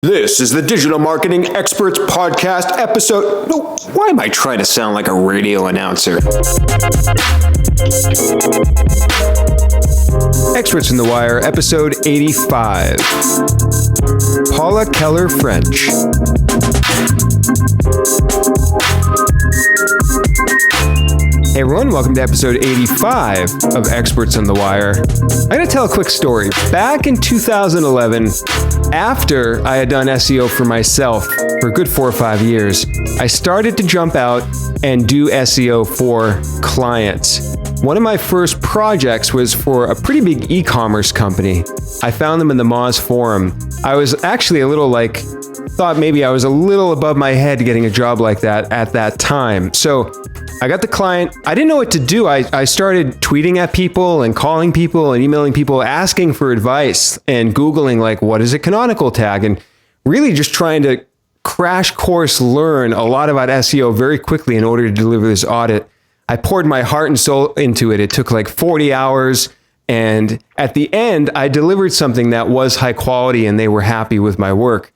This is the Digital Marketing Experts Podcast episode. No, why am I trying to sound like a radio announcer? Experts in the Wire, episode 85. Paula Keller French. Hey everyone, welcome to episode 85 of Experts on the Wire. I'm going to tell a quick story. Back in 2011, after I had done SEO for myself for a good 4 or 5 years, I started to jump out and do SEO for clients. One of my first projects was for a pretty big e-commerce company. I found them in the Moz forum. I was actually thought maybe I was a little above my head getting a job like that at that time. So I got the client. I didn't know what to do. I started tweeting at people and calling people and emailing people, asking for advice and Googling what is a canonical tag, and really just trying to crash course learn a lot about SEO very quickly in order to deliver this audit. I poured my heart and soul into it. It took 40 hours. And at the end, I delivered something that was high quality and they were happy with my work.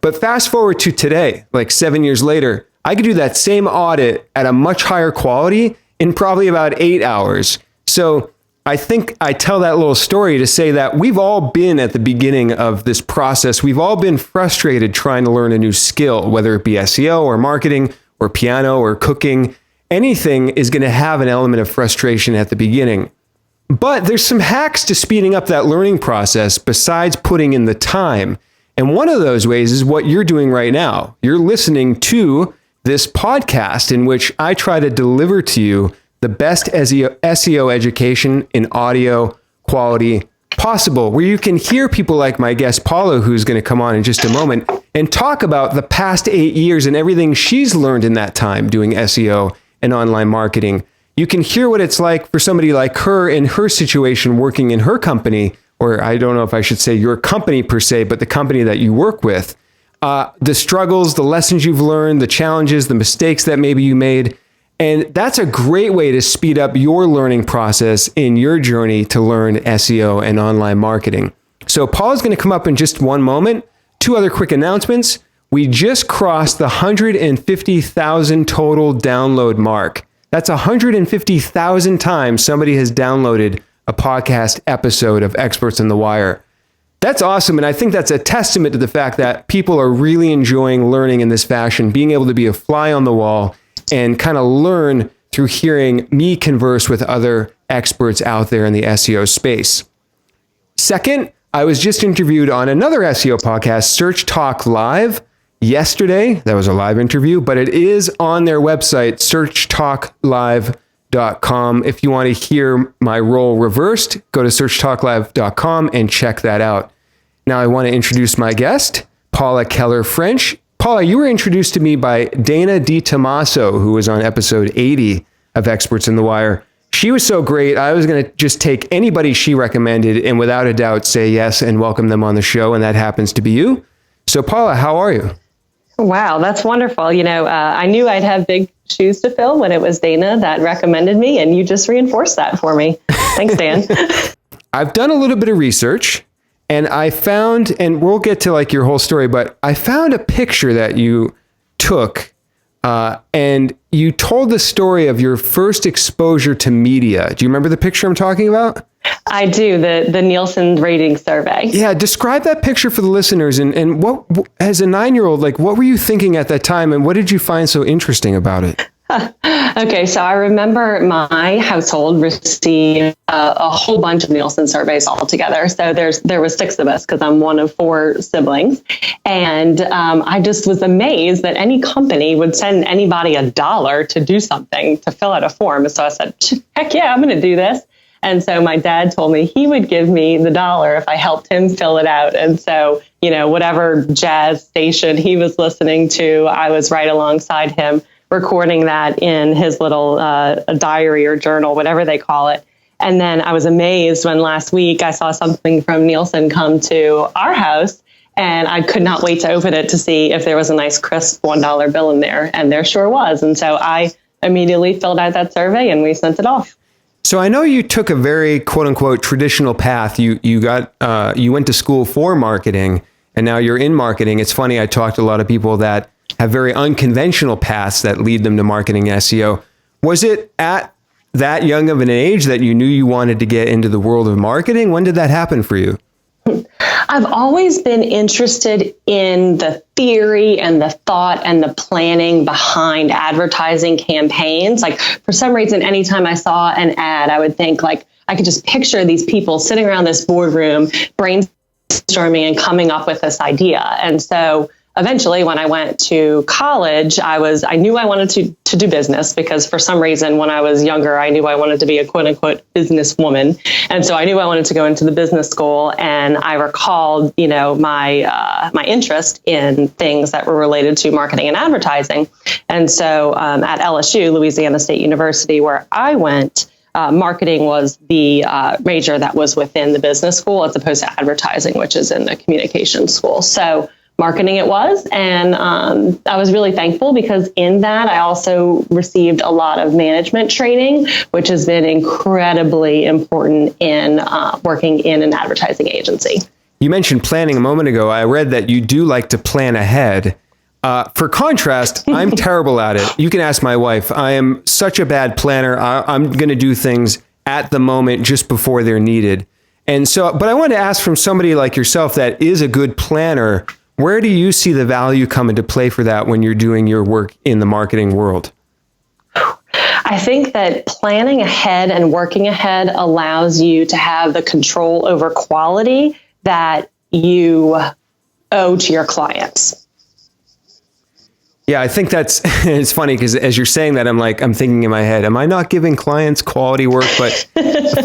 But fast forward to today, 7 years later, I could do that same audit at a much higher quality in probably about 8 hours. So I think I tell that little story to say that we've all been at the beginning of this process. We've all been frustrated trying to learn a new skill, whether it be SEO or marketing or piano or cooking. Anything is going to have an element of frustration at the beginning. But there's some hacks to speeding up that learning process besides putting in the time. And one of those ways is what you're doing right now. You're listening to this podcast in which I try to deliver to you the best SEO education in audio quality possible, where you can hear people like my guest Paula, who's going to come on in just a moment, and talk about the past 8 years and everything she's learned in that time doing SEO and online marketing. You can hear what it's like for somebody like her in her situation working in her company, or I don't know if I should say your company per se, but the company that you work with. The struggles, the lessons you've learned, the challenges, the mistakes that maybe you made. And that's a great way to speed up your learning process in your journey to learn SEO and online marketing. So Paula's going to come up in just one moment. 2 other quick announcements. We just crossed the 150,000 total download mark. That's 150,000 times somebody has downloaded a podcast episode of Experts on the Wire. That's awesome. And I think that's a testament to the fact that people are really enjoying learning in this fashion, being able to be a fly on the wall and kind of learn through hearing me converse with other experts out there in the SEO space. Second, I was just interviewed on another SEO podcast, Search Talk Live, yesterday. That was a live interview, but it is on their website, searchtalklive.com. If you want to hear my role reversed, go to searchtalklive.com and check that out. Now I want to introduce my guest, Paula Keller French. Paula, you were introduced to me by Dana DiTomaso, who was on episode 80 of Experts in the Wire. She was so great, I was going to just take anybody she recommended and without a doubt say yes and welcome them on the show, and that happens to be you. So Paula, how are you? Wow, that's wonderful. I knew I'd have big shoes to fill when it was Dana that recommended me, and you just reinforced that for me. Thanks, Dan. I've done a little bit of research, and I found, and we'll get to your whole story, but I found a picture that you took, and you told the story of your first exposure to media. Do you remember the picture I'm talking about? I do, the Nielsen rating survey. Yeah, describe that picture for the listeners. And what, as a 9-year-old, what were you thinking at that time, and what did you find so interesting about it? Okay, so I remember my household received a whole bunch of Nielsen surveys altogether. So there was 6 of us because I'm one of 4 siblings. And I just was amazed that any company would send anybody $1 to do something, to fill out a form. And so I said, heck yeah, I'm going to do this. And so my dad told me he would give me the $1 if I helped him fill it out. And so, whatever jazz station he was listening to, I was right alongside him, recording that in his little diary or journal, whatever they call it. And then I was amazed when last week I saw something from Nielsen come to our house, and I could not wait to open it to see if there was a nice crisp $1 bill in there. And there sure was. And so I immediately filled out that survey and we sent it off. So I know you took a very quote unquote traditional path. You went to school for marketing and now you're in marketing. It's funny, I talked to a lot of people that have very unconventional paths that lead them to marketing and SEO. Was it at that young of an age that you knew you wanted to get into the world of marketing? When did that happen for you? I've always been interested in the theory and the thought and the planning behind advertising campaigns. Like, for some reason, anytime I saw an ad, I would think, like, I could just picture these people sitting around this boardroom, brainstorming and coming up with this idea. And so eventually, when I went to college, I knew I wanted to do business, because for some reason, when I was younger, I knew I wanted to be a quote unquote businesswoman. And so I knew I wanted to go into the business school. And I recalled, my interest in things that were related to marketing and advertising. And so at LSU, Louisiana State University, where I went, marketing was the major that was within the business school, as opposed to advertising, which is in the communications school. So marketing it was. And I was really thankful, because in that I also received a lot of management training, which has been incredibly important in working in an advertising agency. You mentioned planning a moment ago. I read that you do like to plan ahead. For contrast, I'm terrible at it. You can ask my wife. I am such a bad planner. I'm going to do things at the moment, just before they're needed. And so, but I wanted to ask, from somebody like yourself that is a good planner, where do you see the value come into play for that when you're doing your work in the marketing world? I think that planning ahead and working ahead allows you to have the control over quality that you owe to your clients. Yeah, I think it's funny, because as you're saying that, I'm thinking in my head, am I not giving clients quality work? But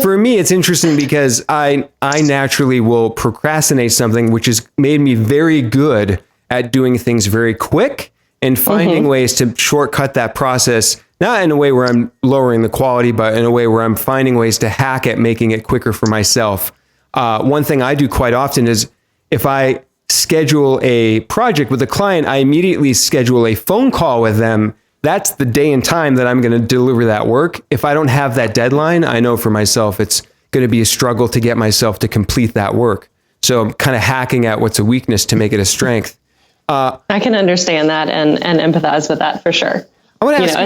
for me, it's interesting, because I naturally will procrastinate something, which has made me very good at doing things very quick and finding ways to shortcut that process, not in a way where I'm lowering the quality, but in a way where I'm finding ways to hack at making it quicker for myself. One thing I do quite often is, if I schedule a project with a client, I immediately schedule a phone call with them. That's the day and time that I'm going to deliver that work. If I don't have that deadline, I know for myself it's going to be a struggle to get myself to complete that work. So I'm kind of hacking at what's a weakness to make it a strength. I can understand that and empathize with that for sure. I want to ask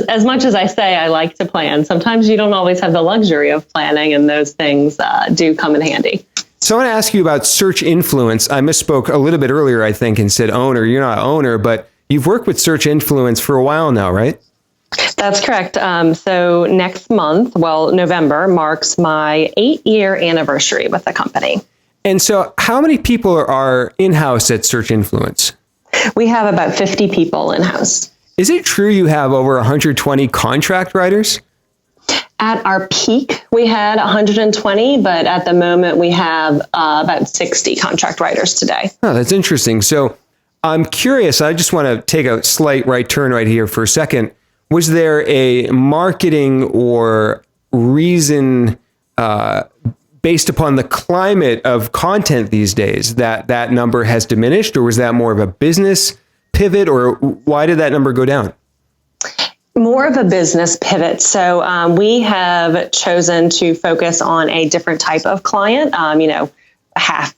as much as I say I like to plan, sometimes you don't always have the luxury of planning, and those things do come in handy. So I want to ask you about search influence. I misspoke a little bit earlier, I think, and said owner. You're not owner, but you've worked with search influence for a while now, right? That's correct. So next month, November, marks my 8-year anniversary with the company. And so how many people are in-house at Search Influence? We have about 50 people in-house. Is it true you have over 120 contract writers? At our peak, we had 120, but at the moment we have about 60 contract writers today. Oh, that's interesting. So I'm curious. I just want to take a slight right turn right here for a second. Was there a marketing or reason based upon the climate of content these days that number has diminished, or was that more of a business pivot, or why did that number go down? More of a business pivot. So we have chosen to focus on a different type of client. Half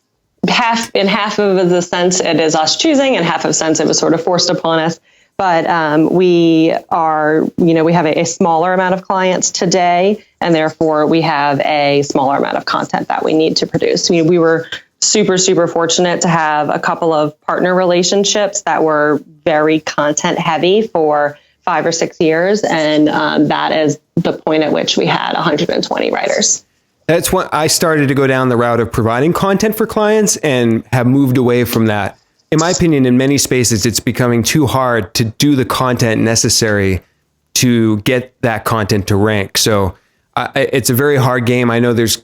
of the sense it is us choosing, and half of the sense it was sort of forced upon us. But we have a smaller amount of clients today, and therefore we have a smaller amount of content that we need to produce. We were super, super fortunate to have a couple of partner relationships that were very content heavy for 5 or 6 years. And that is the point at which we had 120 writers. That's when I started to go down the route of providing content for clients and have moved away from that. In my opinion, in many spaces, it's becoming too hard to do the content necessary to get that content to rank. So it's a very hard game. I know there's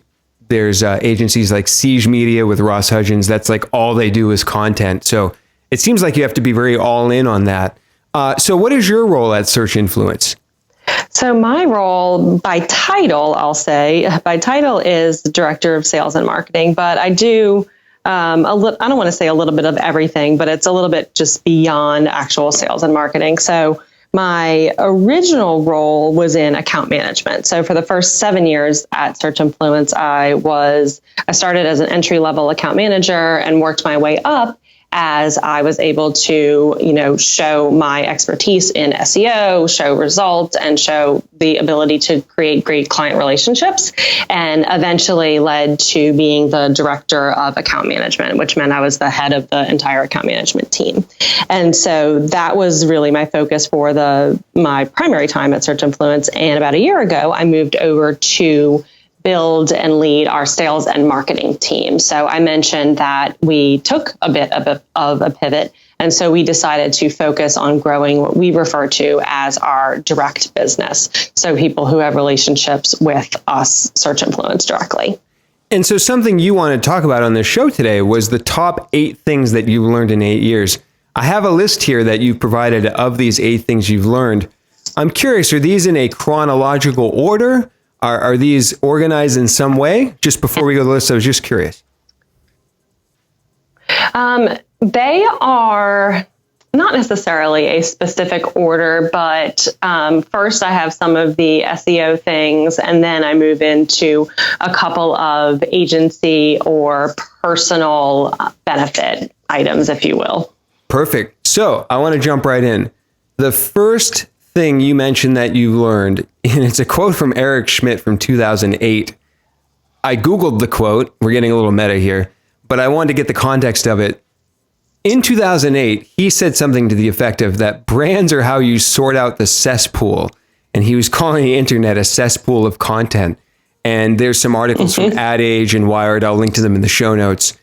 agencies like Siege Media with Ross Hudgens. That's like all they do is content. So it seems like you have to be very all in on that. So what is your role at Search Influence? So my role by title, is Director of Sales and Marketing, but I do I don't want to say a little bit of everything, but it's a little bit just beyond actual sales and marketing. So my original role was in account management. So for the first 7 years at Search Influence, I started as an entry-level account manager and worked my way up as I was able to, show my expertise in SEO, show results, and show the ability to create great client relationships, and eventually led to being the director of account management, which meant I was the head of the entire account management team. And so that was really my focus for my primary time at Search Influence. And about a year ago, I moved over to build and lead our sales and marketing team. So I mentioned that we took a bit of a pivot. And so we decided to focus on growing what we refer to as our direct business. So people who have relationships with us, Search Influence, directly. And so something you wanted to talk about on this show today was the top 8 things that you've learned in 8 years. I have a list here that you've provided of these 8 things you've learned. I'm curious, are these in a chronological order? Are these organized in some way? Just before we go to the list, I was just curious. They are not necessarily a specific order, but first I have some of the SEO things, and then I move into a couple of agency or personal benefit items, if you will. Perfect. So I want to jump right in. The first thing you mentioned that you learned, and it's a quote from Eric Schmidt from 2008. I Googled the quote. We're getting a little meta here, but I wanted to get the context of it. In 2008, he said something to the effect of that brands are how you sort out the cesspool. And he was calling the internet a cesspool of content. And there's some articles from Ad Age and Wired. I'll link to them in the show notes.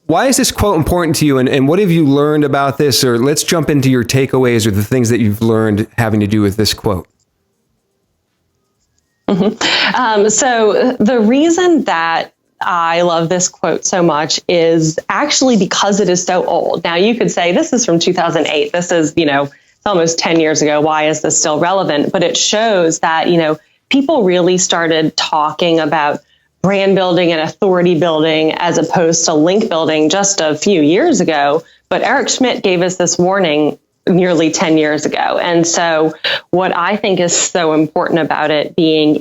Why is this quote important to you, and what have you learned about this? Or let's jump into your takeaways or the things that you've learned having to do with this quote. So the reason that I love this quote so much is actually because it is so old. Now, you could say this is from 2008. This is, it's almost 10 years ago. Why is this still relevant? But it shows that, people really started talking about brand building and authority building as opposed to link building just a few years ago. But Eric Schmidt gave us this warning nearly 10 years ago. And so what I think is so important about it being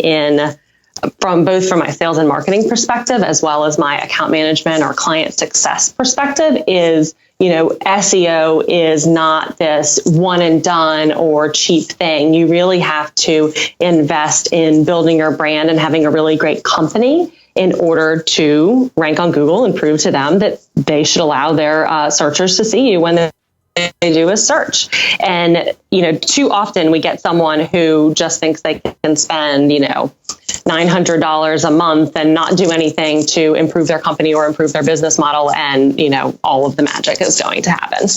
from my sales and marketing perspective, as well as my account management or client success perspective, is, SEO is not this one and done or cheap thing. You really have to invest in building your brand and having a really great company in order to rank on Google and prove to them that they should allow their searchers to see you when they do a search. And, too often we get someone who just thinks they can spend, $900 a month and not do anything to improve their company or improve their business model. And, all of the magic is going to happen.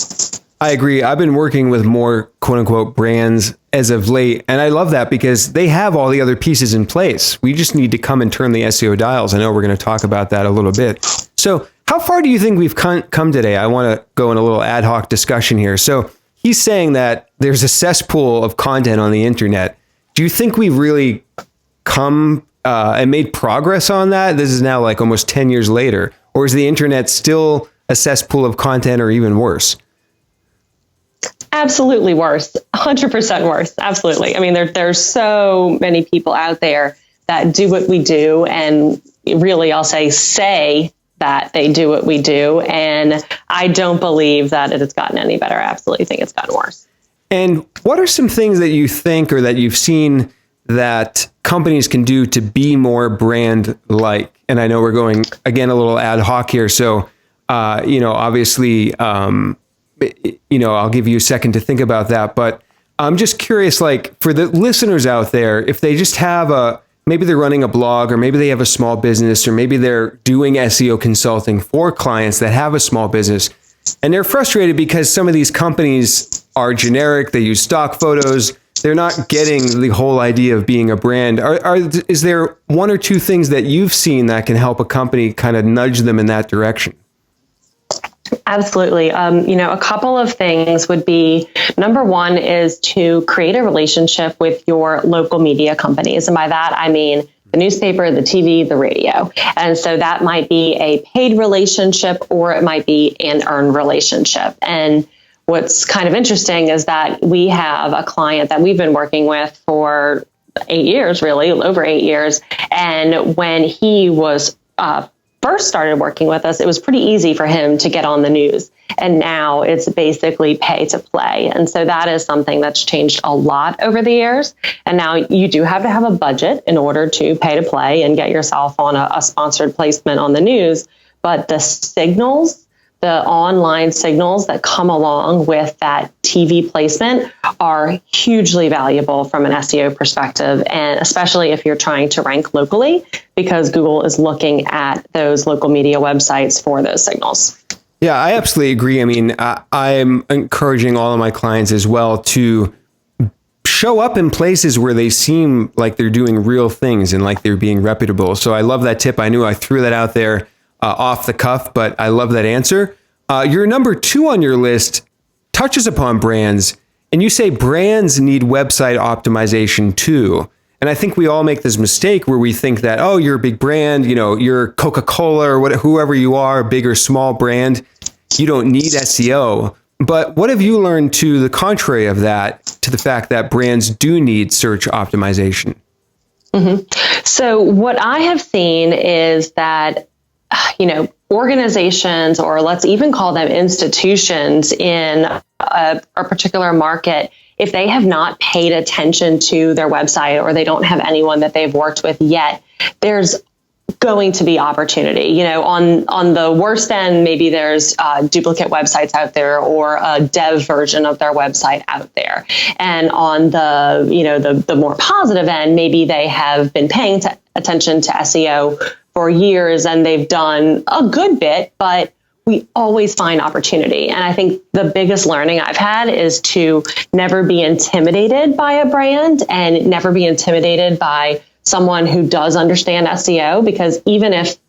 I agree. I've been working with more quote unquote brands as of late. And I love that because they have all the other pieces in place. We just need to come and turn the SEO dials. I know we're going to talk about that a little bit. So how far do you think we've come today? I want to go in a little ad hoc discussion here. So he's saying that there's a cesspool of content on the internet. Do you think we've really come and made progress on that? This is now like almost 10 years later. Or is the internet still a cesspool of content or even worse? Absolutely worse. 100% worse. Absolutely. I mean, there's so many people out there that do what we do. And really, I'll say that they do what we do. And I don't believe that it has gotten any better. I absolutely think it's gotten worse. And what are some things that you think or that you've seen that companies can do to be more brand-like? And I know we're going, again, a little ad hoc here. So, obviously, I'll give you a second to think about that. But I'm just curious, like for the listeners out there, if they just have maybe they're running a blog, or maybe they have a small business, or maybe they're doing SEO consulting for clients that have a small business, and they're frustrated because some of these companies are generic. They use stock photos. They're not getting the whole idea of being a brand. Is there one or two things that you've seen that can help a company kind of nudge them in that direction? Absolutely. A couple of things would be, number one is to create a relationship with your local media companies. And by that, I mean the newspaper, the TV, the radio. And so that might be a paid relationship or it might be an earned relationship. And what's kind of interesting is that we have a client that we've been working with for 8 years, really, over 8 years. And when he was first started working with us, it was pretty easy for him to get on the news. And now it's basically pay to play. And so that is something that's changed a lot over the years. And now you do have to have a budget in order to pay to play and get yourself on a sponsored placement on the news. But the signals, the online signals that come along with that TV placement are hugely valuable from an SEO perspective, and especially if you're trying to rank locally, because Google is looking at those local media websites for those signals. Yeah, I absolutely agree. I mean, I'm encouraging all of my clients as well to show up in places where they seem like they're doing real things and like they're being reputable. So I love that tip. I knew I threw that out there off the cuff, but I love that answer. Your number 2 on your list touches upon brands, and you say brands need website optimization too. And I think we all make this mistake where we think that, oh, you're a big brand, you know, you're Coca-Cola or whoever you are, big or small brand, you don't need SEO. But what have you learned to the contrary of that, to the fact that brands do need search optimization? Mm-hmm. So what I have seen is that, organizations, or let's even call them institutions in a particular market, if they have not paid attention to their website or they don't have anyone that they've worked with yet, there's going to be opportunity. On the worst end, maybe there's duplicate websites out there or a dev version of their website out there. And on the more positive end, maybe they have been paying attention to SEO for years and they've done a good bit, but we always find opportunity. And I think the biggest learning I've had is to never be intimidated by a brand and never be intimidated by someone who does understand SEO, because even if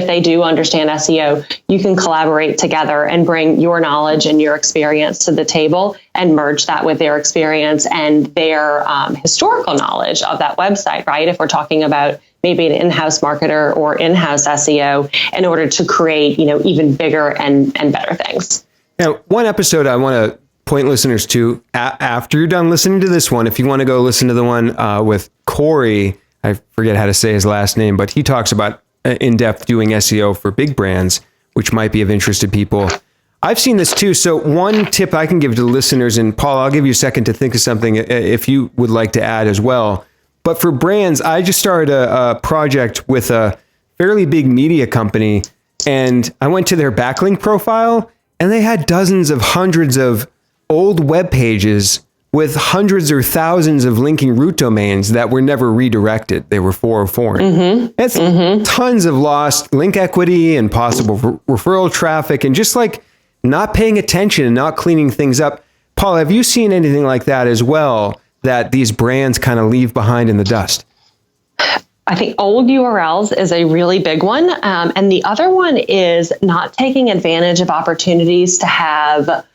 they do understand SEO, you can collaborate together and bring your knowledge and your experience to the table and merge that with their experience and their historical knowledge of that website, right? If we're talking about maybe an in-house marketer or in-house SEO, in order to create, even bigger and better things. Now, one episode I want to point listeners to after you're done listening to this one, if you want to go listen to the one with Corey, I forget how to say his last name, but he talks about in-depth doing SEO for big brands, which might be of interest to people. I've seen this too. So one tip I can give to the listeners, and Paul, I'll give you a second to think of something if you would like to add as well. But for brands, I just started a project with a fairly big media company, and I went to their backlink profile, and they had hundreds of old web pages with hundreds or thousands of linking root domains that were never redirected. They were 404. Mm-hmm. It's tons of lost link equity and possible referral traffic, and just like not paying attention and not cleaning things up. Paul, have you seen anything like that as well, that these brands kind of leave behind in the dust? I think old URLs is a really big one. And the other one is not taking advantage of opportunities to have,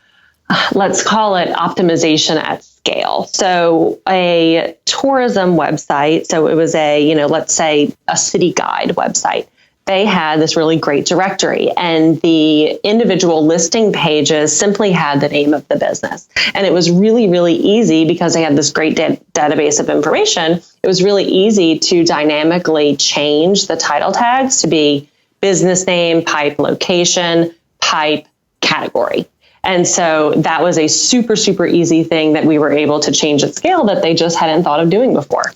let's call it optimization at scale. So a tourism website, so it was let's say a city guide website. They had this really great directory, and the individual listing pages simply had the name of the business. And it was really, really easy because they had this great database of information. It was really easy to dynamically change the title tags to be business name, pipe location, pipe category. And so that was a super, super easy thing that we were able to change at scale that they just hadn't thought of doing before.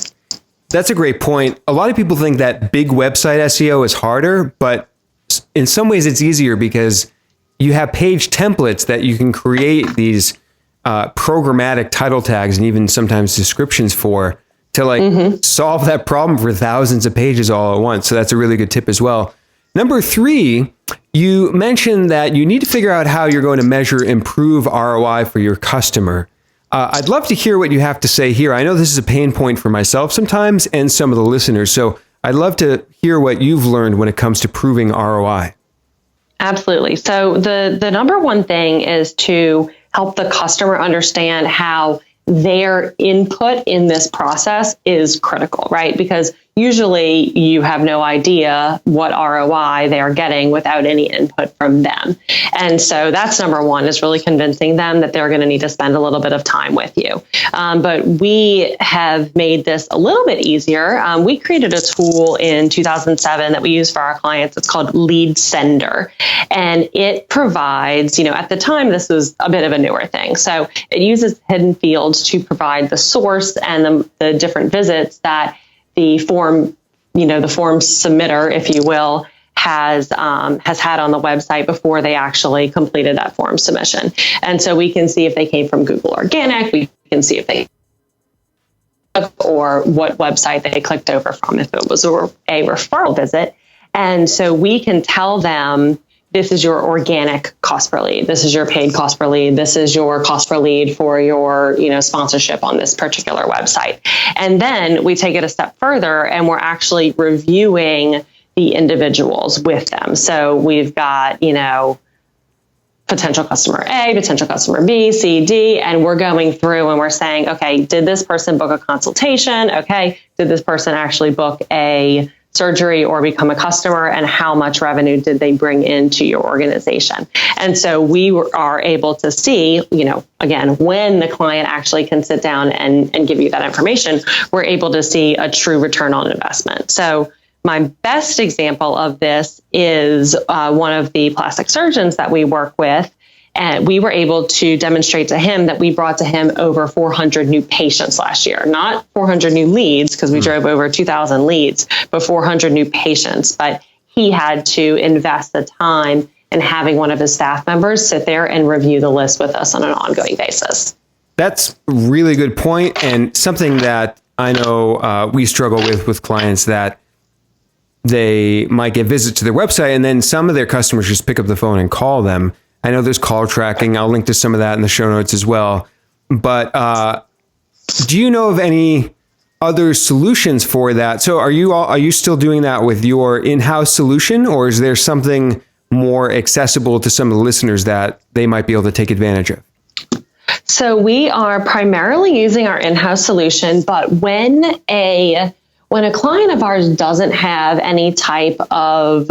That's a great point. A lot of people think that big website SEO is harder, but in some ways it's easier because you have page templates that you can create these programmatic title tags and even sometimes descriptions for to solve that problem for thousands of pages all at once. So that's a really good tip as well. Number 3, you mentioned that you need to figure out how you're going to measure improve ROI for your customer. I'd love to hear what you have to say here. I know this is a pain point for myself sometimes and some of the listeners. So I'd love to hear what you've learned when it comes to proving ROI. Absolutely. So the number one thing is to help the customer understand how their input in this process is critical, right? Because usually you have no idea what ROI they are getting without any input from them. And so that's number one, is really convincing them that they're going to need to spend a little bit of time with you. But we have made this a little bit easier. We created a tool in 2007 that we use for our clients. It's called Lead Sender. And it provides, at the time, this was a bit of a newer thing. So it uses hidden fields to provide the source and the different visits that the form, the form submitter, if you will, has had on the website before they actually completed that form submission. And so we can see if they came from Google Organic, we can see if they or what website they clicked over from, if it was a referral visit. And so we can tell them, this is your organic cost per lead. This is your paid cost per lead. This is your cost per lead for your, sponsorship on this particular website. And then we take it a step further and we're actually reviewing the individuals with them. So we've got, potential customer A, potential customer B, C, D, and we're going through and we're saying, okay, did this person book a consultation? Okay, did this person actually book a surgery or become a customer, and how much revenue did they bring into your organization? And so we are able to see, again, when the client actually can sit down and give you that information, we're able to see a true return on investment. So my best example of this is one of the plastic surgeons that we work with. And we were able to demonstrate to him that we brought to him over 400 new patients last year, not 400 new leads, because we drove over 2,000 leads, but 400 new patients. But he had to invest the time in having one of his staff members sit there and review the list with us on an ongoing basis. That's a really good point, and something that I know we struggle with clients, that they might get visits to their website and then some of their customers just pick up the phone and call them. I know there's call tracking. I'll link to some of that in the show notes as well. But do you know of any other solutions for that? So are you still doing that with your in-house solution, or is there something more accessible to some of the listeners that they might be able to take advantage of? So we are primarily using our in-house solution, but when a client of ours doesn't have any type of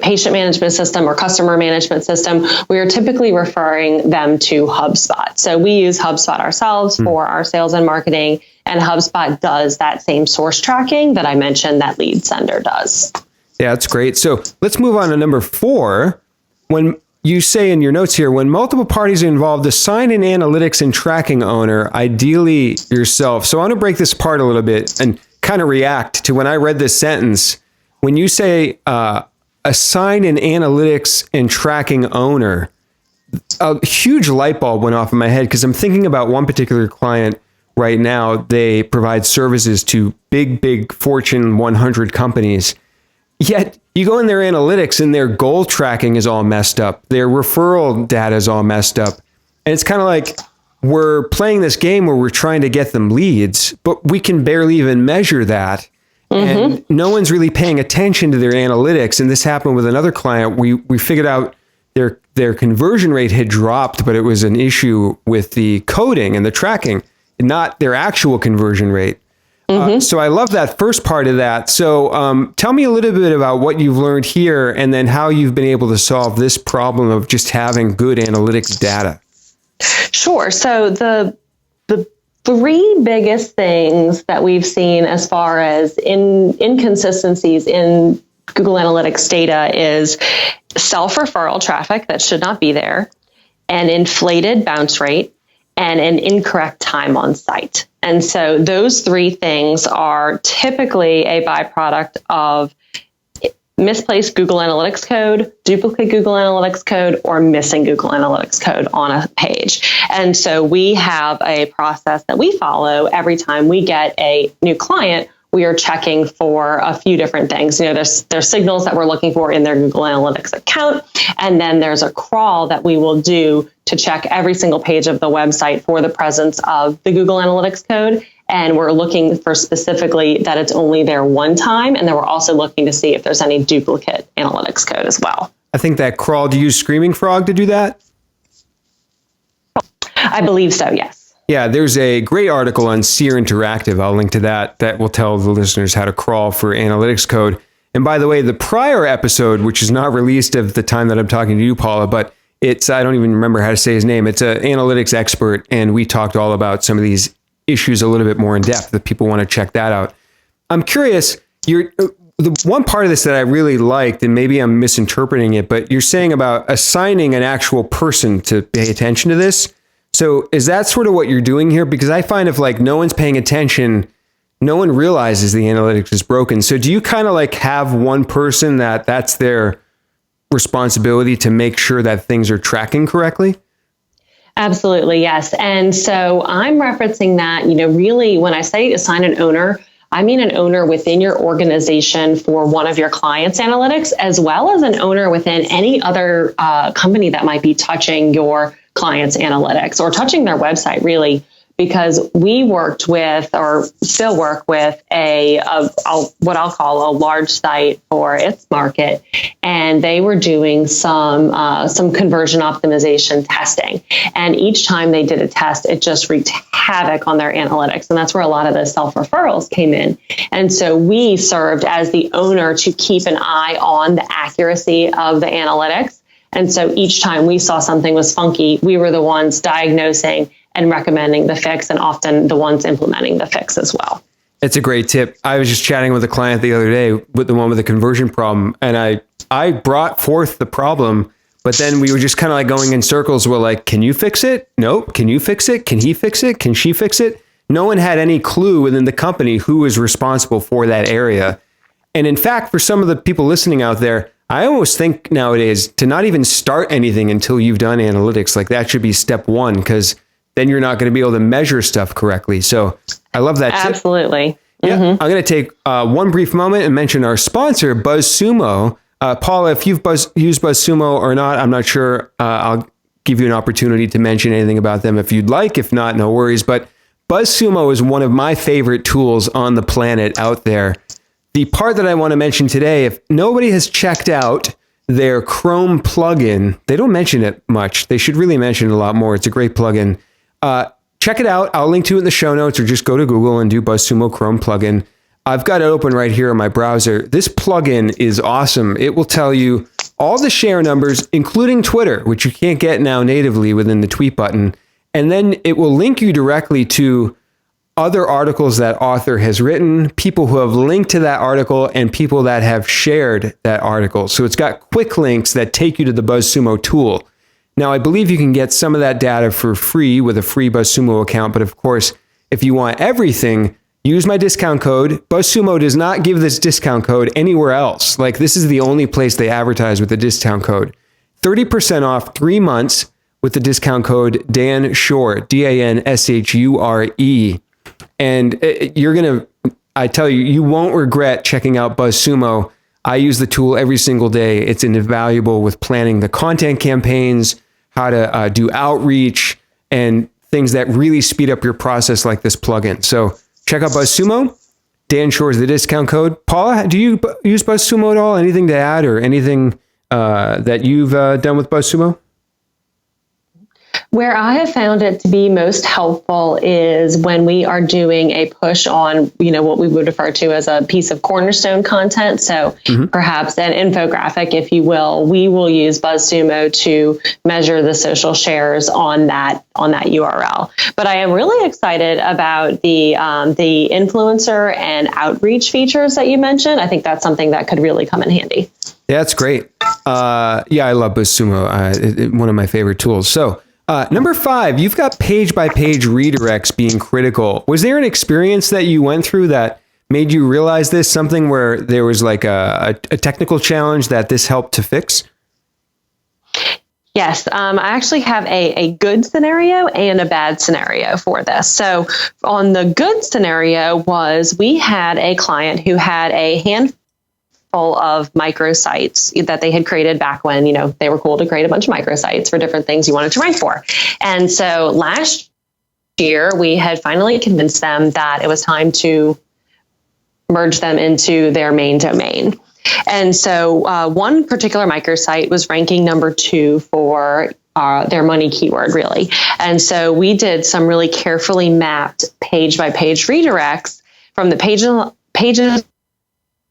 patient management system or customer management system, we are typically referring them to HubSpot. So we use HubSpot ourselves for our sales and marketing, and HubSpot does that same source tracking that I mentioned that Lead Sender does. Yeah, that's great. So let's move on to number 4. When you say in your notes here, when multiple parties are involved, assign an analytics and tracking owner, ideally yourself. So I want to break this apart a little bit and kind of react to when I read this sentence. When you say assign an analytics and tracking owner, a huge light bulb went off in my head, because I'm thinking about one particular client right now. They provide services to big Fortune 100 companies. Yet you go in their analytics and their goal tracking is all messed up. Their referral data is all messed up. And it's kind of like we're playing this game where we're trying to get them leads, but we can barely even measure that. And no one's really paying attention to their analytics. And this happened with another client. We figured out their conversion rate had dropped, but it was an issue with the coding and the tracking, not their actual conversion rate. So I love that first part of that. So tell me a little bit about what you've learned here, and then how you've been able to solve this problem of just having good analytics data. Sure. So the 3 biggest things that we've seen as far as inconsistencies in Google Analytics data is self-referral traffic that should not be there, an inflated bounce rate, and an incorrect time on site. And so those 3 things are typically a byproduct of misplaced Google Analytics code, duplicate Google Analytics code, or missing Google Analytics code on a page. And so we have a process that we follow every time we get a new client. We are checking for a few different things. There's signals that we're looking for in their Google Analytics account, and then there's a crawl that we will do to check every single page of the website for the presence of the Google Analytics code. And we're looking for specifically that it's only there one time. And then we're also looking to see if there's any duplicate analytics code as well. I think that crawl, do you use Screaming Frog to do that? I believe so, yes. Yeah, there's a great article on Seer Interactive. I'll link to that. That will tell the listeners how to crawl for analytics code. And by the way, the prior episode, which is not released at the time that I'm talking to you, Paula, but I don't even remember how to say his name. It's an analytics expert. And we talked all about some of these issues a little bit more in depth if people want to check that out. I'm curious, the one part of this that I really liked, and maybe I'm misinterpreting it, but you're saying about assigning an actual person to pay attention to this. So is that sort of what you're doing here? Because I find if like no one's paying attention, no one realizes the analytics is broken. So do you kind of like have one person that's their responsibility to make sure that things are tracking correctly? Absolutely, yes. And so I'm referencing that, really when I say assign an owner, I mean an owner within your organization for one of your clients' analytics, as well as an owner within any other company that might be touching your clients' analytics or touching their website, really, because we worked with or still work with what I'll call a large site for its market, and they were doing some conversion optimization testing. And each time they did a test, it just wreaked havoc on their analytics, and that's where a lot of the self-referrals came in. And so we served as the owner to keep an eye on the accuracy of the analytics. And so each time we saw something was funky, we were the ones diagnosing and recommending the fix, and often the ones implementing the fix as well. It's a great tip. I was just chatting with a client the other day with the one with the conversion problem, and I brought forth the problem, but then we were just kind of like going in circles. We're like, can you fix it? Nope. Can you fix it? Can he fix it? Can she fix it? No one had any clue within the company who was responsible for that area. And in fact, for some of the people listening out there, I almost think nowadays to not even start anything until you've done analytics. Like that should be step one, because then you're not going to be able to measure stuff correctly. So I love that tip. Absolutely. Yeah, I'm going to take one brief moment and mention our sponsor, BuzzSumo. Paula, if you've used BuzzSumo or not, I'm not sure. I'll give you an opportunity to mention anything about them if you'd like. If not, no worries. But BuzzSumo is one of my favorite tools on the planet out there. The part that I want to mention today, if nobody has checked out their Chrome plugin, they don't mention it much. They should really mention it a lot more. It's a great plugin. Check it out. I'll link to it in the show notes, or just go to Google and do BuzzSumo Chrome plugin. I've got it open right here in my browser. This plugin is awesome. It will tell you all the share numbers, including Twitter, which you can't get now natively within the tweet button. And then it will link you directly to other articles that author has written, people who have linked to that article, and people that have shared that article. So it's got quick links that take you to the BuzzSumo tool. Now, I believe you can get some of that data for free with a free BuzzSumo account. But of course, if you want everything, use my discount code. BuzzSumo does not give this discount code anywhere else. Like, this is the only place they advertise with the discount code. 30% off 3 months with the discount code Dan Shore, DANSHURE. And I tell you, you won't regret checking out BuzzSumo. I use the tool every single day. It's invaluable with planning the content campaigns, how to do outreach, and things that really speed up your process like this plugin. So check out BuzzSumo. Dan Shore is the discount code. Paula, do you use BuzzSumo at all? Anything to add, or anything that you've done with BuzzSumo? Where I have found it to be most helpful is when we are doing a push on, what we would refer to as a piece of cornerstone content. So perhaps an infographic, if you will, we will use BuzzSumo to measure the social shares on that URL. But I am really excited about the influencer and outreach features that you mentioned. I think that's something that could really come in handy. Yeah, that's great. I love BuzzSumo. One of my favorite tools. So, number 5, you've got page-by-page redirects being critical. Was there an experience that you went through that made you realize this, something where there was like a technical challenge that this helped to fix? Yes, I actually have a good scenario and a bad scenario for this. So on the good scenario was we had a client who had a handful of microsites that they had created back when, they were cool to create a bunch of microsites for different things you wanted to rank for. And so last year, we had finally convinced them that it was time to merge them into their main domain. And so one particular microsite was ranking number 2 for their money keyword, really. And so we did some really carefully mapped page by page redirects from the pages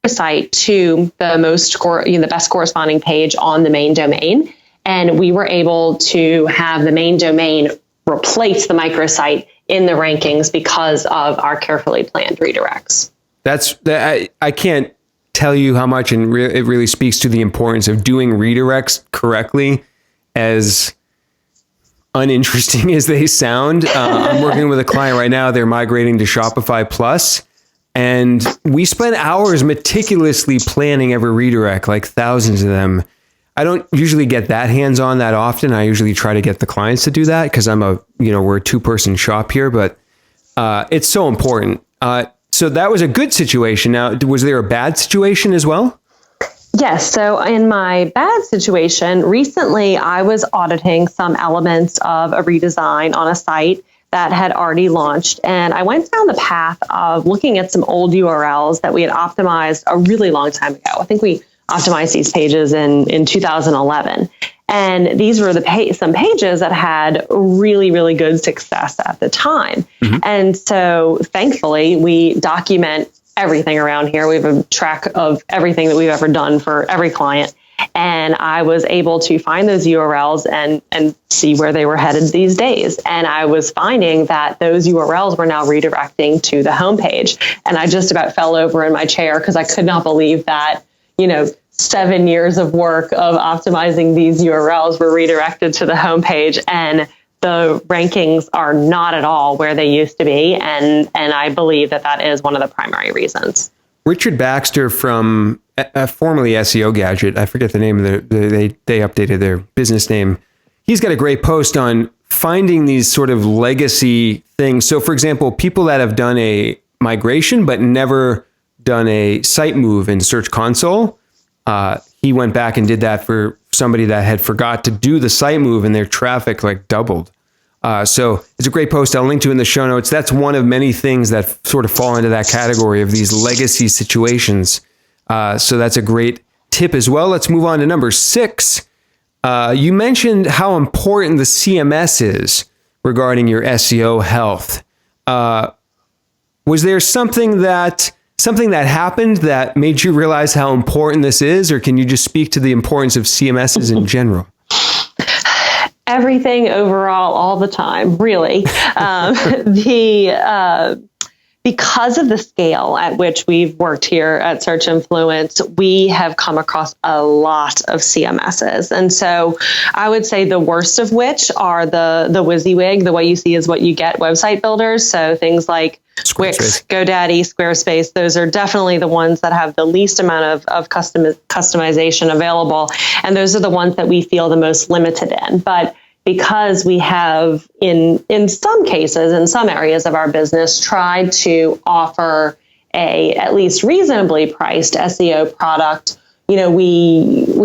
site to the best corresponding page on the main domain. And we were able to have the main domain replace the microsite in the rankings because of our carefully planned redirects. I can't tell you how much, and it really speaks to the importance of doing redirects correctly, as uninteresting as they sound. I'm working with a client right now. They're migrating to Shopify Plus, and we spent hours meticulously planning every redirect, like thousands of them. I don't usually get that hands-on that often. I usually try to get the clients to do that because we're a two-person shop here, but it's so important. So that was a good situation. Now, was there a bad situation as well? Yes. So in my bad situation, recently I was auditing some elements of a redesign on a site that had already launched. And I went down the path of looking at some old URLs that we had optimized a really long time ago. I think we optimized these pages in 2011. And these were some pages that had really, really good success at the time. Mm-hmm. And so thankfully, we document everything around here. We have a track of everything that we've ever done for every client. And I was able to find those URLs and see where they were headed these days. And I was finding that those URLs were now redirecting to the homepage. And I just about fell over in my chair because I could not believe that, 7 years of work of optimizing these URLs were redirected to the homepage, and the rankings are not at all where they used to be. And I believe that is one of the primary reasons. Richard Baxter from formerly SEO Gadget, I forget the name of they updated their business name. He's got a great post on finding these sort of legacy things. So for example, people that have done a migration, but never done a site move in Search Console, he went back and did that for somebody that had forgot to do the site move and their traffic doubled. So it's a great post. I'll link to in the show notes. That's one of many things that sort of fall into that category of these legacy situations. So that's a great tip as well. Let's move on to number 6. You mentioned how important the CMS is regarding your SEO health. Was there something that happened that made you realize how important this is, or can you just speak to the importance of CMSs in general? Everything overall, all the time, really. Because of the scale at which we've worked here at Search Influence, we have come across a lot of CMSs. And so I would say the worst of which are the WYSIWYG, the what you see is what you get website builders. So things like Wix, GoDaddy, Squarespace, those are definitely the ones that have the least amount of customization available. And those are the ones that we feel the most limited in. But because we have, in some cases, in some areas of our business, tried to offer a at least reasonably priced SEO product, we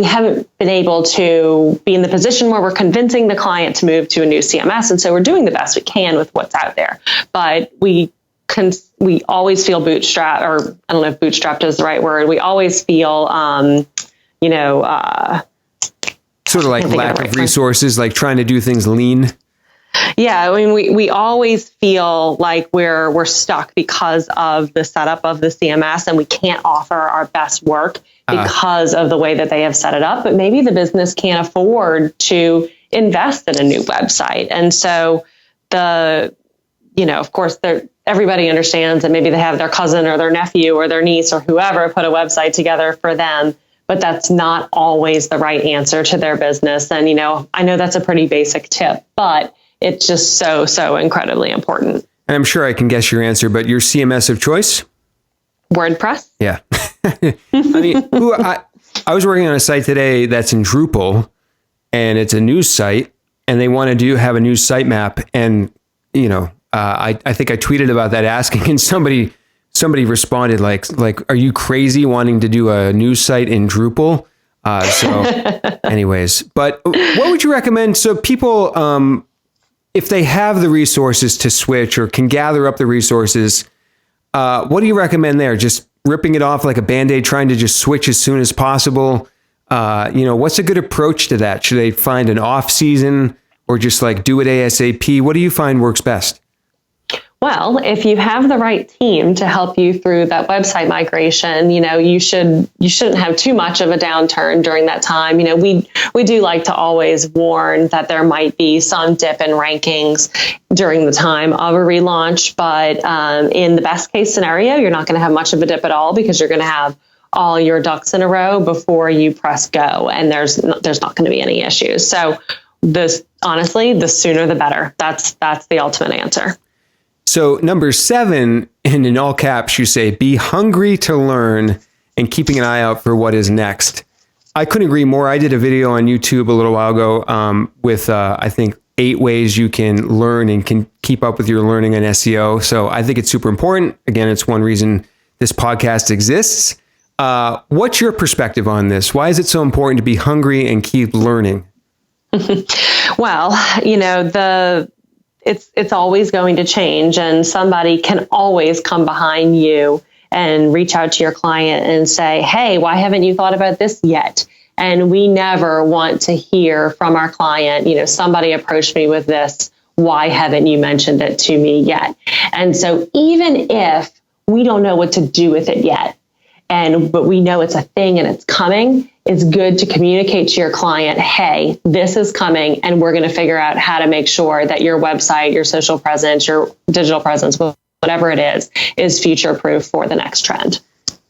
haven't been able to be in the position where we're convincing the client to move to a new CMS. And so we're doing the best we can with what's out there. But we always feel bootstrapped, or I don't know if bootstrapped is the right word. We always feel, sort of like lack of resources, like trying to do things lean. Yeah, I mean, we always feel like we're stuck because of the setup of the CMS, and we can't offer our best work because of the way that they have set it up. But maybe the business can't afford to invest in a new website, and so of course, everybody understands that maybe they have their cousin or their nephew or their niece or whoever put a website together for them. But that's not always the right answer to their business. And, I know that's a pretty basic tip, but it's just so incredibly important. And I'm sure I can guess your answer, but your CMS of choice? WordPress? Yeah. I was working on a site today that's in Drupal, and it's a news site, and they want to have a new sitemap. And, I think I tweeted about that asking, and somebody responded like, are you crazy wanting to do a news site in Drupal? Anyways, but what would you recommend? So people, if they have the resources to switch or can gather up the resources, what do you recommend there? Just ripping it off like a Band-Aid, trying to just switch as soon as possible? What's a good approach to that? Should they find an off season or just like do it ASAP? What do you find works best? Well, if you have the right team to help you through that website migration, you shouldn't have too much of a downturn during that time. We do like to always warn that there might be some dip in rankings during the time of a relaunch, but in the best case scenario, you're not going to have much of a dip at all because you're going to have all your ducks in a row before you press go, and there's not going to be any issues. So honestly, the sooner the better. That's the ultimate answer. So number 7, and in all caps, you say, be hungry to learn and keeping an eye out for what is next. I couldn't agree more. I did a video on YouTube a little while ago with, I think, 8 ways you can learn and can keep up with your learning in SEO. So I think it's super important. Again, it's one reason this podcast exists. What's your perspective on this? Why is it so important to be hungry and keep learning? Well, it's always going to change, and somebody can always come behind you and reach out to your client and say, hey, why haven't you thought about this yet? And we never want to hear from our client, somebody approached me with this. Why haven't you mentioned it to me yet? And so even if we don't know what to do with it yet, but we know it's a thing and it's coming, it's good to communicate to your client, hey, this is coming, and we're going to figure out how to make sure that your website, your social presence, your digital presence, whatever it is future-proof for the next trend.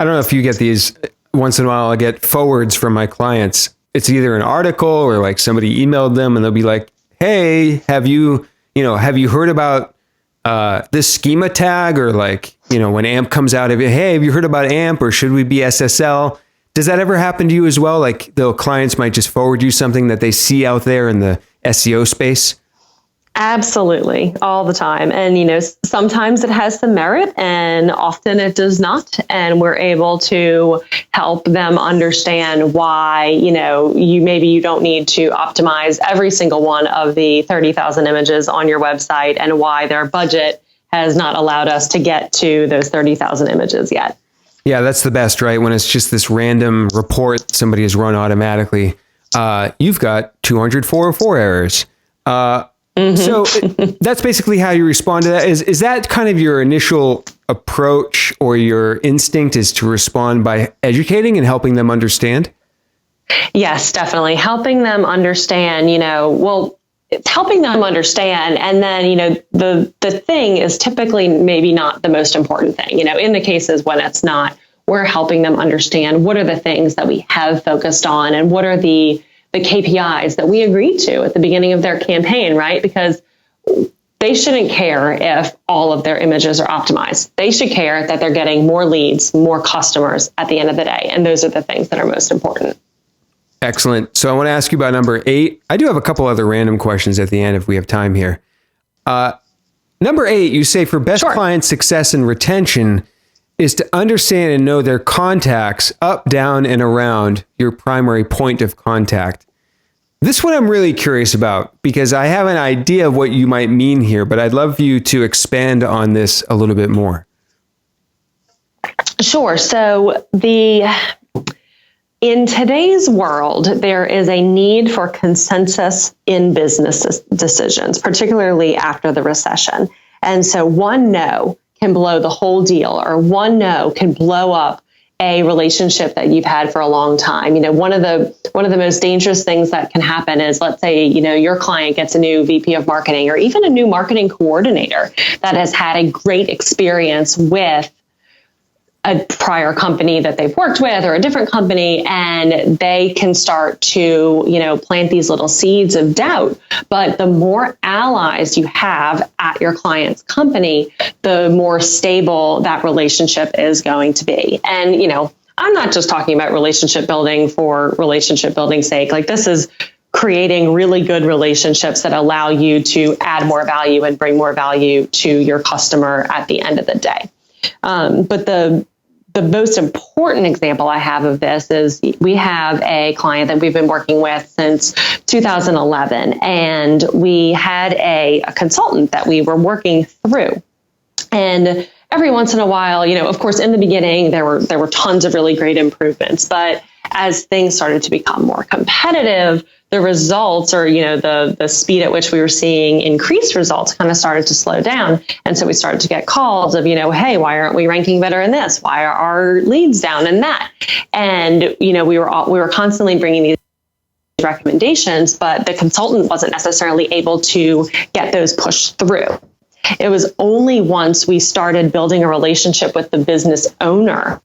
I don't know if you get these. Once in a while, I get forwards from my clients. It's either an article or like somebody emailed them and they'll be like, hey, have you heard about this schema tag? Or like, when AMP comes out, have you heard about AMP, or should we be SSL? Does that ever happen to you as well? Like the clients might just forward you something that they see out there in the SEO space? Absolutely, all the time. And, sometimes it has some merit and often it does not. And we're able to help them understand why, you don't need to optimize every single one of the 30,000 images on your website, and why their budget has not allowed us to get to those 30,000 images yet. Yeah, that's the best, right? When it's just this random report somebody has run automatically. You've got 204 errors. So that's basically how you respond to that. Is that kind of your initial approach, or your instinct is to respond by educating and helping them understand? Yes, definitely. Helping them understand, it's helping them understand. And then, the thing is typically maybe not the most important thing, in the cases when it's not, we're helping them understand what are the things that we have focused on and what are the KPIs that we agreed to at the beginning of their campaign, right? Because they shouldn't care if all of their images are optimized. They should care that they're getting more leads, more customers at the end of the day. And those are the things that are most important. Excellent. So I want to ask you about number 8. I do have a couple other random questions at the end if we have time here. Number 8, you say for best client success and retention is to understand and know their contacts up, down, and around your primary point of contact. This one I'm really curious about because I have an idea of what you might mean here, but I'd love you to expand on this a little bit more. Sure. So in today's world, there is a need for consensus in business decisions, particularly after the recession. And so one no can blow the whole deal, or one no can blow up a relationship that you've had for a long time. One of the most dangerous things that can happen is, let's say, your client gets a new VP of marketing or even a new marketing coordinator that has had a great experience with a prior company that they've worked with or a different company, and they can start to, plant these little seeds of doubt. But the more allies you have at your client's company, the more stable that relationship is going to be. And, I'm not just talking about relationship building for relationship building's sake. Like, this is creating really good relationships that allow you to add more value and bring more value to your customer at the end of the day. But the most important example I have of this is we have a client that we've been working with since 2011, and we had a consultant that we were working through. And every once in a while, of course, in the beginning, there were tons of really great improvements. But as things started to become more competitive, the results, or, the speed at which we were seeing increased results, kind of started to slow down. And so we started to get calls of, hey, why aren't we ranking better in this? Why are our leads down in that? And, we were constantly bringing these recommendations, but the consultant wasn't necessarily able to get those pushed through. It was only once we started building a relationship with the business owner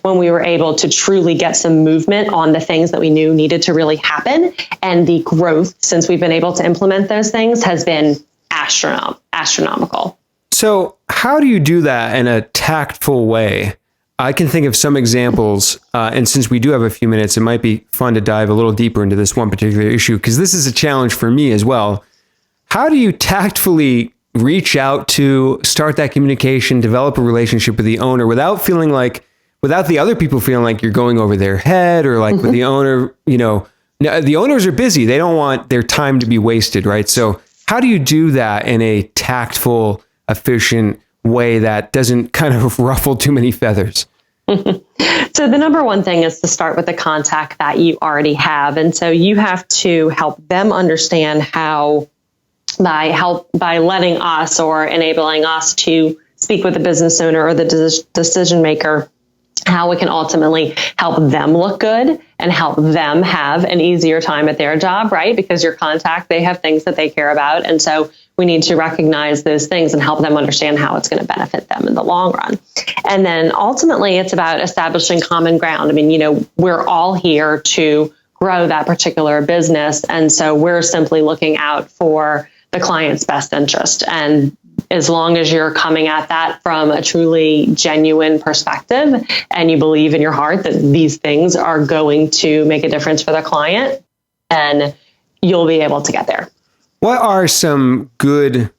when we were able to truly get some movement on the things that we knew needed to really happen. And the growth, since we've been able to implement those things, has been astronomical. So how do you do that in a tactful way? I can think of some examples, and since we do have a few minutes, it might be fun to dive a little deeper into this one particular issue, because this is a challenge for me as well. How do you tactfully reach out to start that communication, develop a relationship with the owner without the other people feeling like you're going over their head, or like with the owner, the owners are busy. They don't want their time to be wasted, right? So how do you do that in a tactful, efficient way that doesn't kind of ruffle too many feathers? So the number one thing is to start with the contact that you already have. And so you have to help them understand how by letting us or enabling us to speak with the business owner or the decision maker, how it can ultimately help them look good and help them have an easier time at their job, right? Because your contact, they have things that they care about. And so we need to recognize those things and help them understand how it's going to benefit them in the long run. And then ultimately, it's about establishing common ground. I mean, we're all here to grow that particular business. And so we're simply looking out for the client's best interest. And as long as you're coming at that from a truly genuine perspective and you believe in your heart that these things are going to make a difference for the client, then you'll be able to get there. What are some good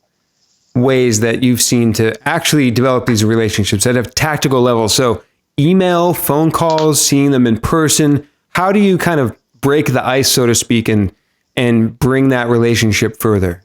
ways that you've seen to actually develop these relationships at a tactical level? So email, phone calls, seeing them in person. How do you kind of break the ice, so to speak, and bring that relationship further?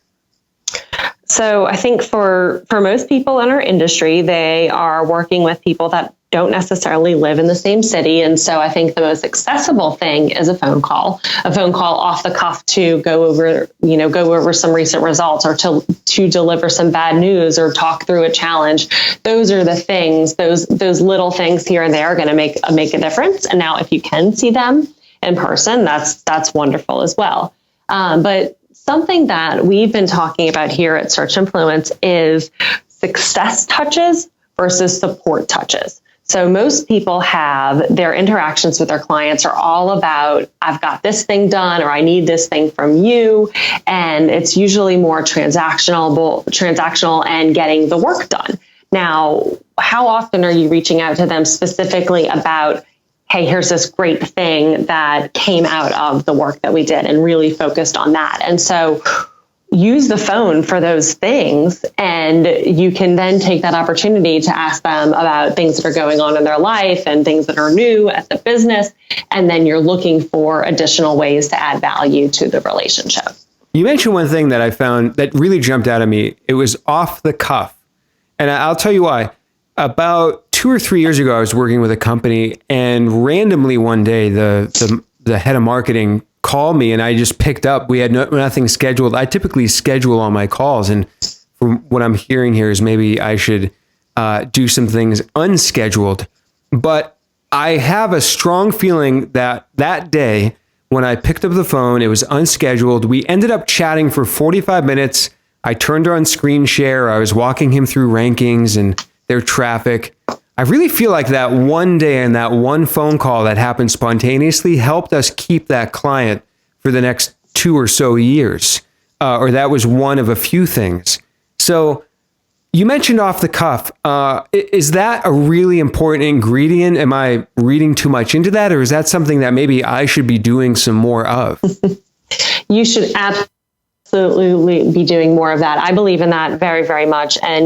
So I think for most people in our industry, they are working with people that don't necessarily live in the same city. And so I think the most accessible thing is a phone call off the cuff to go over some recent results, or to deliver some bad news, or talk through a challenge. Those are the things, those little things here and there are going to make a difference. And now if you can see them in person, that's wonderful as well. But something that we've been talking about here at Search Influence is success touches versus support touches. So most people have their interactions with their clients are all about, I've got this thing done, or I need this thing from you. And it's usually more transactional and getting the work done. Now, how often are you reaching out to them specifically about, hey, here's this great thing that came out of the work that we did, and really focused on that? And so use the phone for those things, and you can then take that opportunity to ask them about things that are going on in their life and things that are new at the business. And then you're looking for additional ways to add value to the relationship. You mentioned one thing that I found that really jumped out at me. It was off the cuff. And I'll tell you why. About 2 or 3 years ago, I was working with a company, and randomly one day, the head of marketing called me, and I just picked up. We had nothing scheduled. I typically schedule all my calls, and from what I'm hearing here is maybe I should do some things unscheduled. But I have a strong feeling that that day when I picked up the phone, it was unscheduled. We ended up chatting for 45 minutes. I turned on screen share. I was walking him through rankings and their traffic. I really feel like that one day and that one phone call that happened spontaneously helped us keep that client for the next 2 or so years. Or that was one of a few things. So you mentioned off the cuff. Is that a really important ingredient? Am I reading too much into that? Or is that something that maybe I should be doing some more of? You should absolutely be doing more of that. I believe in that very, very much. And,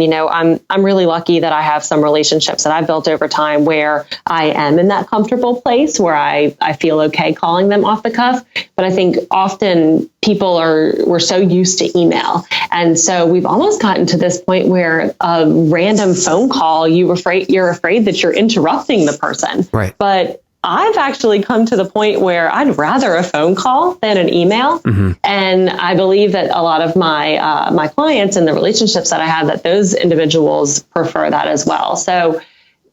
I'm really lucky that I have some relationships that I've built over time where I am in that comfortable place where I feel okay calling them off the cuff. But I think often we're so used to email. And so we've almost gotten to this point where a random phone call, you're afraid that you're interrupting the person. Right. But I've actually come to the point where I'd rather a phone call than an email. Mm-hmm. And I believe that a lot of my clients and the relationships that I have, that those individuals prefer that as well. So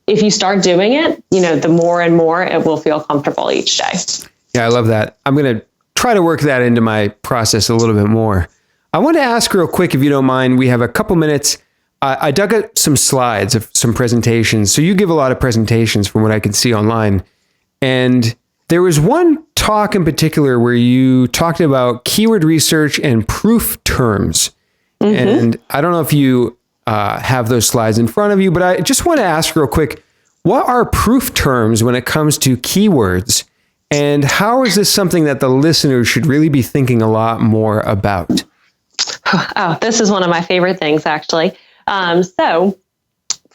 if you start doing it, the more and more it will feel comfortable each day. Yeah, I love that. I'm going to try to work that into my process a little bit more. I want to ask real quick, if you don't mind, we have a couple minutes. I dug up some slides of some presentations. So you give a lot of presentations from what I can see online. And there was one talk in particular where you talked about keyword research and proof terms. Mm-hmm. And I don't know if you have those slides in front of you, but I just want to ask real quick, what are proof terms when it comes to keywords? And how is this something that the listener should really be thinking a lot more about? Oh, this is one of my favorite things, actually. So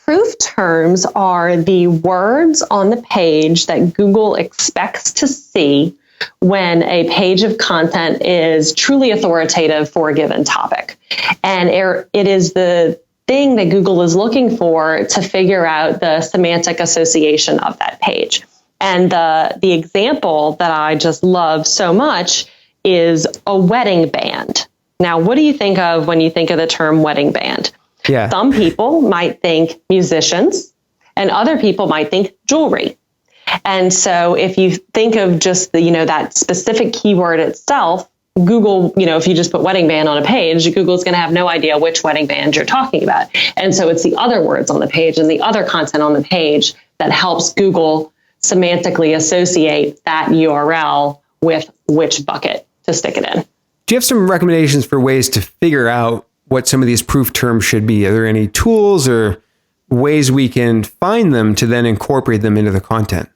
proof terms are the words on the page that Google expects to see when a page of content is truly authoritative for a given topic. And it is the thing that Google is looking for to figure out the semantic association of that page. And the example that I just love so much is a wedding band. Now, what do you think of when you think of the term wedding band? Yeah. Some people might think musicians, and other people might think jewelry. And so if you think of just that specific keyword itself, Google, if you just put wedding band on a page, Google's going to have no idea which wedding band you're talking about. And so it's the other words on the page and the other content on the page that helps Google semantically associate that URL with which bucket to stick it in. Do you have some recommendations for ways to figure out what some of these proof terms should be? Are there any tools or ways we can find them to then incorporate them into the content?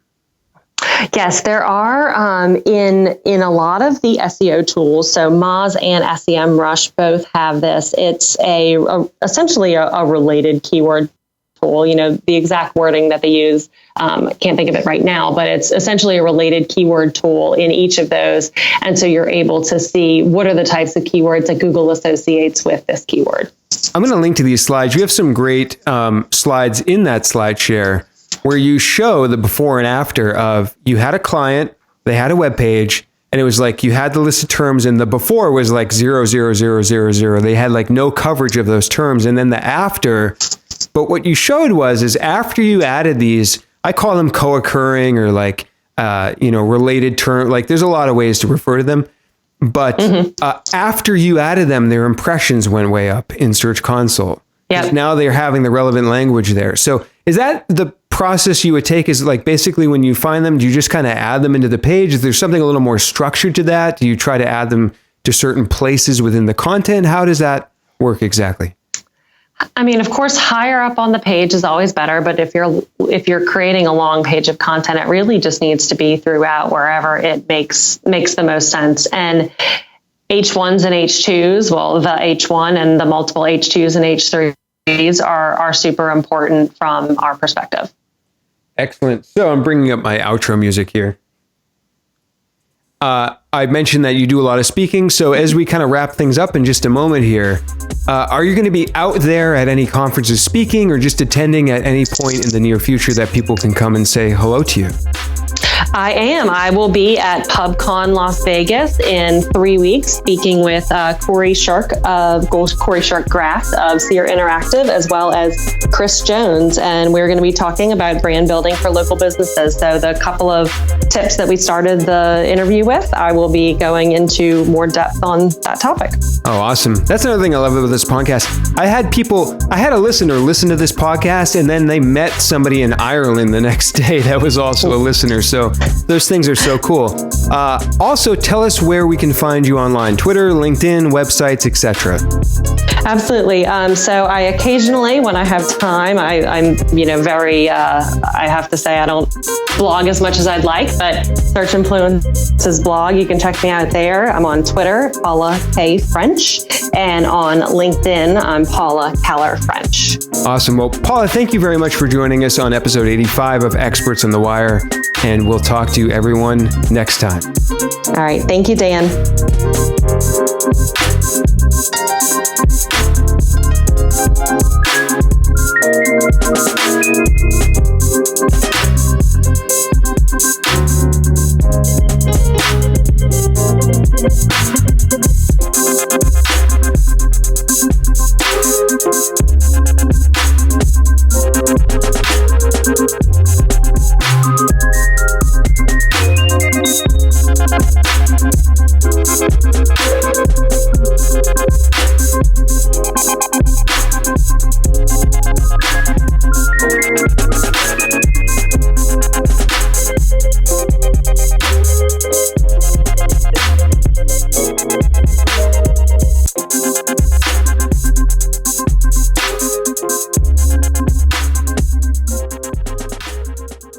Yes, there are in a lot of the SEO tools. So Moz and SEMrush both have this. It's essentially a related keyword tool. The exact wording that they use, I can't think of it right now, but it's essentially a related keyword tool in each of those. And so you're able to see what are the types of keywords that Google associates with this keyword. I'm going to link to these slides. You have some great slides in that slide share where you show the before and after of you had a client, they had a web page, and it was like you had the list of terms, and the before was like 00000. They had like no coverage of those terms. And then the after, but what you showed is after you added these, I call them co-occurring or like, related term. Like there's a lot of ways to refer to them. But after you added them, their impressions went way up in Search Console. Yep. Now they're having the relevant language there. So is that the process you would take? Is like basically when you find them, do you just kind of add them into the page? Is there something a little more structured to that? Do you try to add them to certain places within the content? How does that work exactly? I mean, of course, higher up on the page is always better. But if you're creating a long page of content, it really just needs to be throughout wherever it makes the most sense. And H1s and H2s, well, the H1 and the multiple H2s and H3s are super important from our perspective. Excellent. So I'm bringing up my outro music here. I mentioned that you do a lot of speaking. So as we kind of wrap things up in just a moment here, are you going to be out there at any conferences speaking or just attending at any point in the near future that people can come and say hello to you? I am. I will be at PubCon Las Vegas in 3 weeks, speaking with Corey Shark Grass of Seer Interactive, as well as Chris Jones. And we're going to be talking about brand building for local businesses. So the couple of tips that we started the interview with, I will be going into more depth on that topic. Oh, awesome. That's another thing I love about this podcast. I had a listener listen to this podcast, and then they met somebody in Ireland the next day that was also a listener. So those things are so cool. Also, tell us where we can find you online: Twitter, LinkedIn, websites, etc. Absolutely. So I occasionally, when I have time, I'm very, I have to say I don't blog as much as I'd like, but Search Influence's blog, you can check me out there. I'm on Twitter, Paula K. French, and on LinkedIn, I'm Paula Keller French. Awesome. Well, Paula, thank you very much for joining us on episode 85 of Experts on the Wire, and we'll talk to you everyone next time. All right. Thank you, Dan.